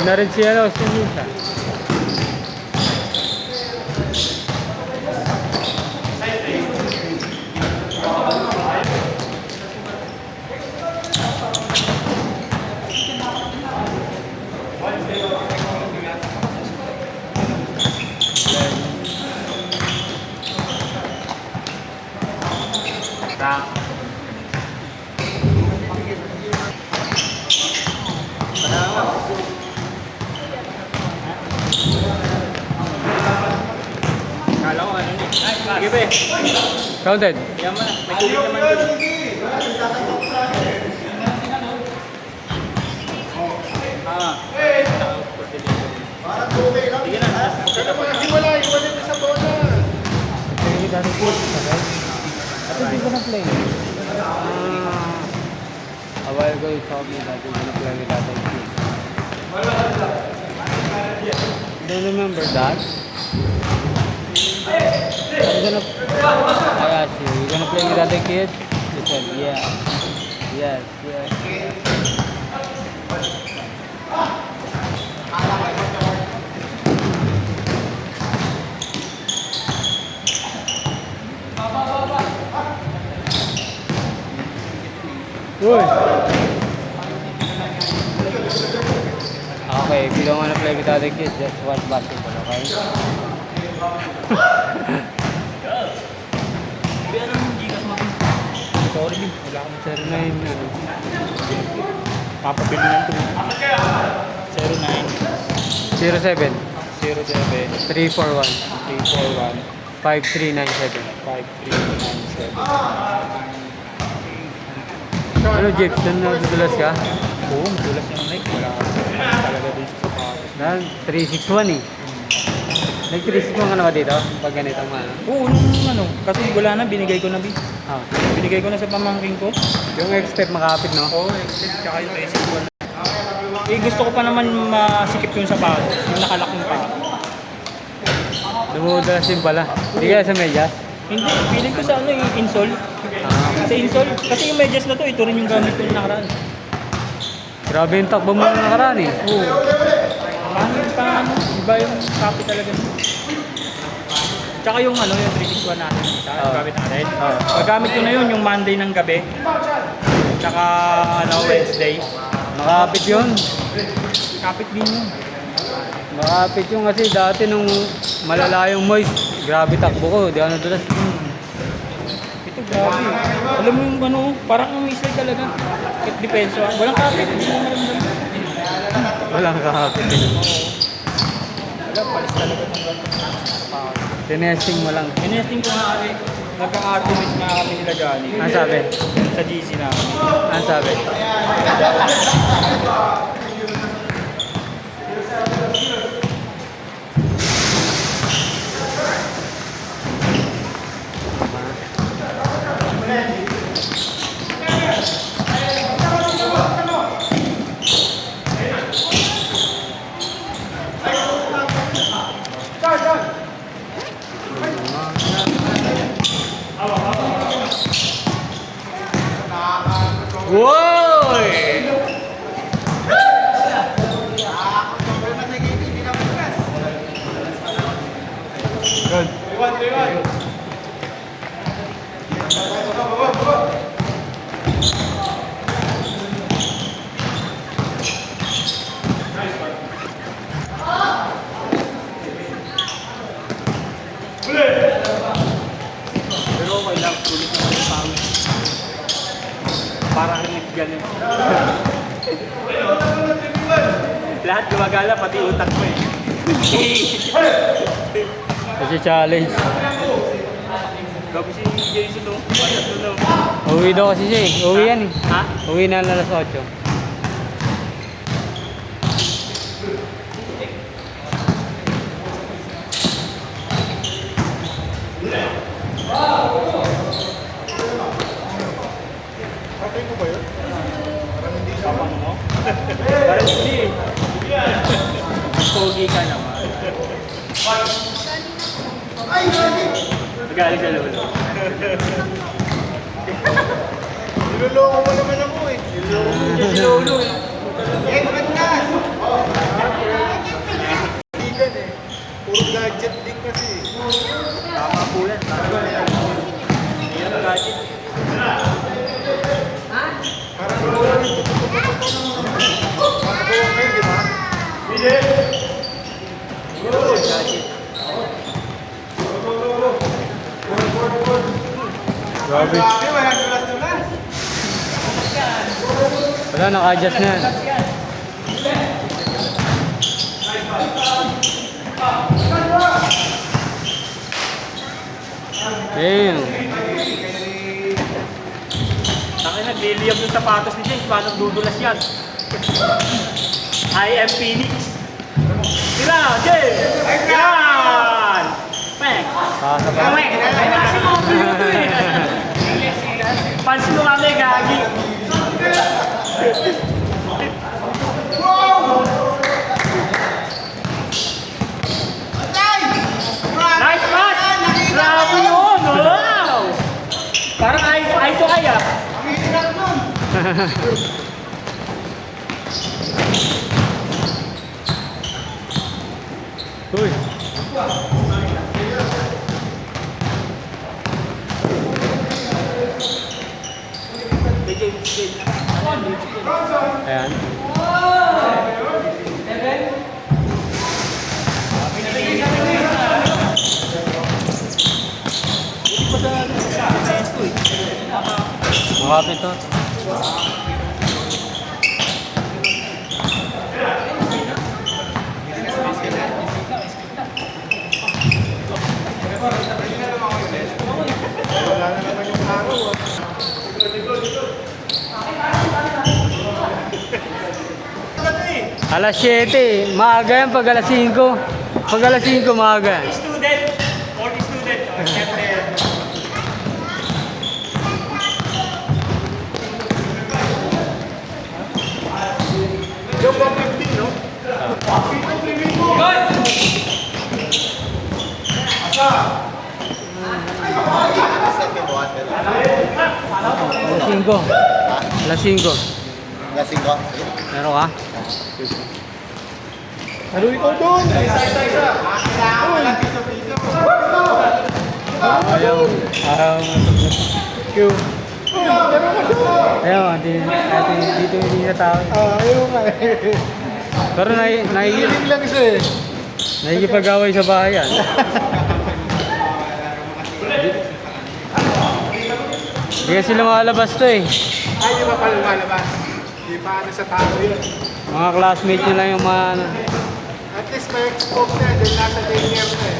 na rin si ano, si Lisa. Kala ko ano ni? Sige be. Counted. Yaman, may tubig naman dun. Sige na. Hindi dati po. At hindi ko na-play. A while ago you told me that you're gonna play with that kid. Don't remember that? I asked you, you gonna play with other kids? You said, yeah. Yes, yes. Uy! Okay, if you don't wanna play with other kids, just watch basketball, okay? Sorry, wala akong Sir 9, ano? papabili ng tubig. 09 07 07 341 341 5397. 5397. Ano, Jeep? Saan nadudulas ka? Oo, madulas yung mic. Wala talaga dun sa sapatos. Dahil 361 eh. Nag-361 ka na ba dito? Pag ganito mga ano? Oo, nung ano, kasi wala na, binigay ko na Ah. binigay ko na sa pamangking ko. Yung X-Step makapit, no? Oo, except tsaka yung AC1. Eh, gusto ko pa naman masikip yung sapatos, yung nakalakong pa. Dumudulas din pala. Hindi kaya sa medyas? Hindi, feeling ko sa ano yung insole. Ah. Sa insole, kasi yung medyas na to, ito rin yung gamit ko yung nakaraan. Grabe yung takbo mo na nakaraan eh. Oo. Paano, iba yung copy talaga. Tsaka yung ano, yung 361 natin, gamit natin. Magamit ko na yun, yung Monday ng gabi. Tsaka ano, Wednesday. Makapit yun. Kapit din yun. Makapit yun kasi dati nung malala yung moist, grabe takbo ko. Di ako nadulas. Ito grabe. Alam mo yung ano, parang ang missile talaga. Kahit depenso. Walang kapit, hindi mo maramdaman. Walang kakapit. Wala, palis talaga ng ganito. Tinesting mo lang. Inesting ko nga kami, nagka-artemis nga kami nila Johnny. Ano sabi? Sa GC namin. Ano sabi? Woy! Good. Pero okay lang, tulit na yung pangit. Parang rinit ganun. Lahat gumagala, pati utak ko eh. Kasi challenge. Gabi si Jason no? Patat no? Uwi daw kasi siya eh. Uwi yan eh. Ha? Uwi na alas 8. Patay mo ba yun? Parang hindi mo? Parang hindi. Pogi ka naman. Magaling sa lolo. Niloloko mo naman ako eh. Niloloko mo si lolo eh. Puro gadget din kasi. Tama po yan. Yan ang gadget. Parang wala rin parang gawa kayo, di ba? Grabe. Wala, naka-adjust na yan. Damn. Taki nagliliyab yung sapatos ni James. Paano dudulas yan? I am Phoenix. Sila, James! Yan! Peng! Peng! Ay, nasi mo ako yung ito eh. Pansin mo kami, gagi. Nice pass! Grabe yun! Wow! Parang eye to eye ah. Uy. Ayan. Makapit to. Wala na naman yung araw. Alas 7, maaga yan pag alas 5. Pag alas 5, maaga. Student, 40 student. Siyempre, Yung 150, no? Alas 5. Alas 5. Lasing ko. Meron ka? Ano ikaw doon? Ayaw. Ayaw. Q. Ayaw, dito hindi na tao. Ayaw nga eh. Pero Hiling lang isa eh. nakikipag-away sa bahayan. Hindi kasi lumalabas to eh. Ay, di ba pala lumalabas? Di pa ano sa tao yun. Mga classmate nyo lang yung mga ano. At least may scope na, din nasa daycare na eh.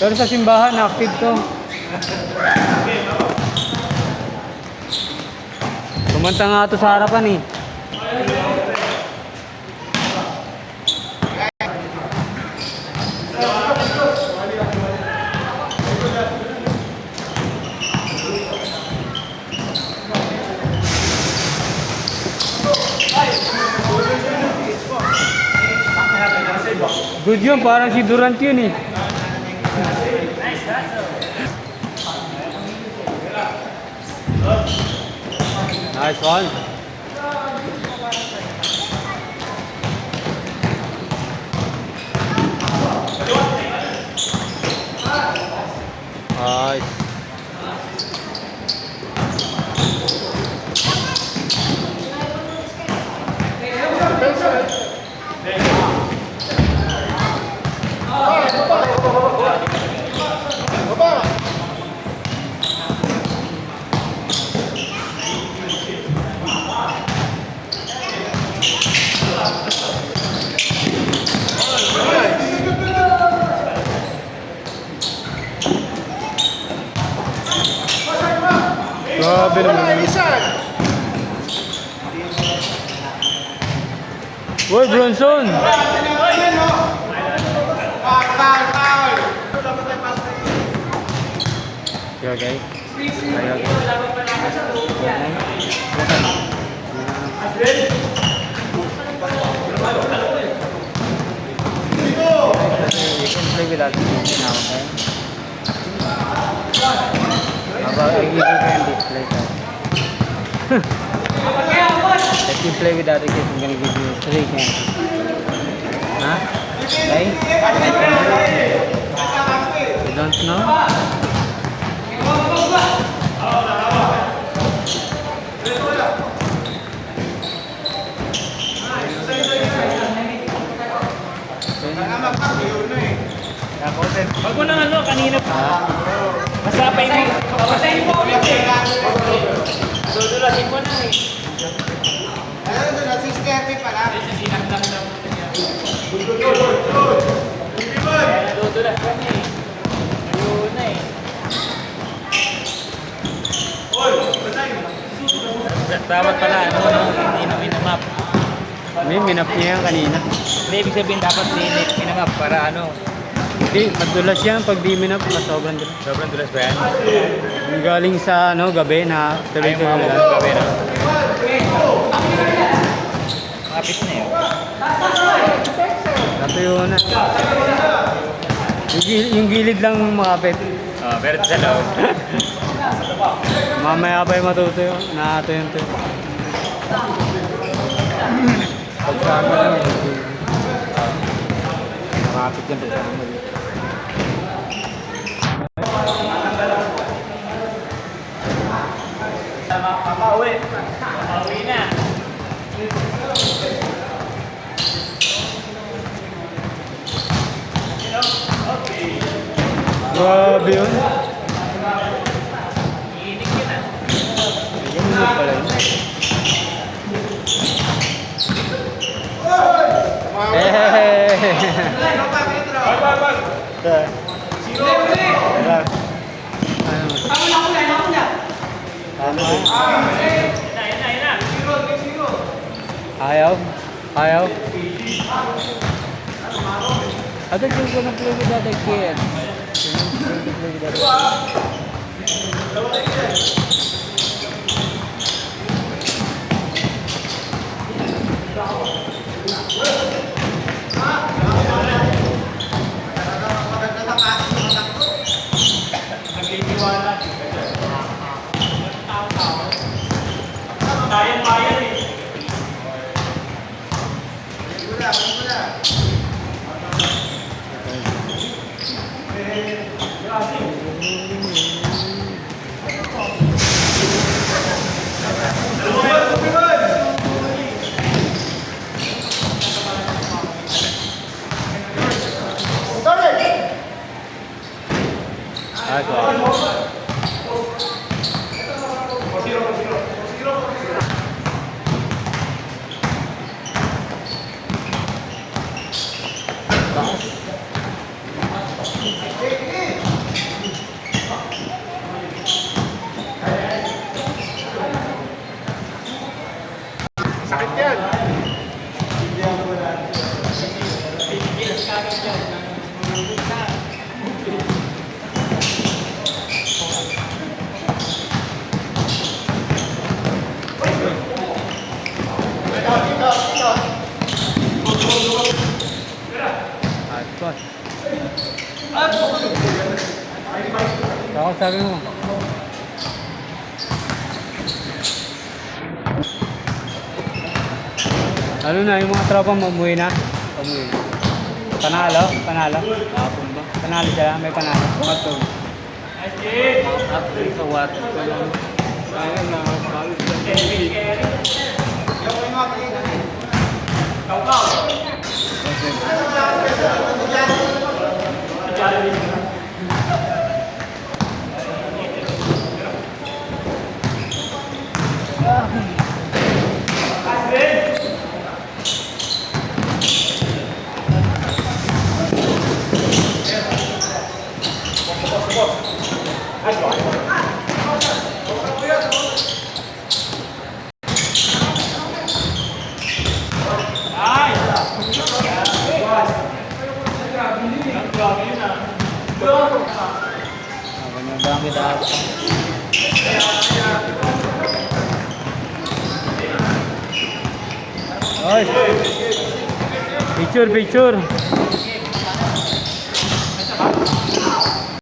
Pero sa simbahan, active to. Kumanta nga to sa harapan eh. Good yun, parang si Durant yun eh. Nice one. Nice. Grabe naman. Uy, Bronson! Okay. Play with that now, okay? How about I give you can display that? you play with other kids, I'm gonna give you 3 cans. Huh? Okay? You don't know? Wag mo nang ano, kanina pa. Masapay mo. Papasayin mo ulit eh. Dudulasin mo na eh. Ano doon, na 6:30 pa lang. Nadudulas ka na eh. Ayun na eh. Dapat pala ano, hindi na minamap. May minap niya yan kanina. Hindi, ibig sabihin dapat minamap para ano. Hindi, madulas yan. Pag di minap, mas sobrang dulas. Sobrang dulas ba yan? Galing sa ano, gabi na tuloy-tuloy lang. Gabi na. Kapit na yun. Natuyo na. Yung gilid lang makapit. Oh, pero sa loob. Mamaya pa yung matutuyo. Nakatuyo-tuyo. Pagsama lang. Makapit yan. Pagsama lang. Pauwi. Pauwi na. Grabe yun. Iinig yun ah. Yan yun pala yun. Yan na. Ayaw? Ayaw? I thought you were gonna play with other kids. Play with other kids. Bayan eh. Sakit yan. Ako sabi mo. Ano na, yung mga tropa mo, umuwi na? Umuwi na. Panalo? Panalo? Hapon ba? Panalo sila, may panalo. Matog. After sa what? Ayun na, balik sa Dami dapat. Oy. Picture, picture.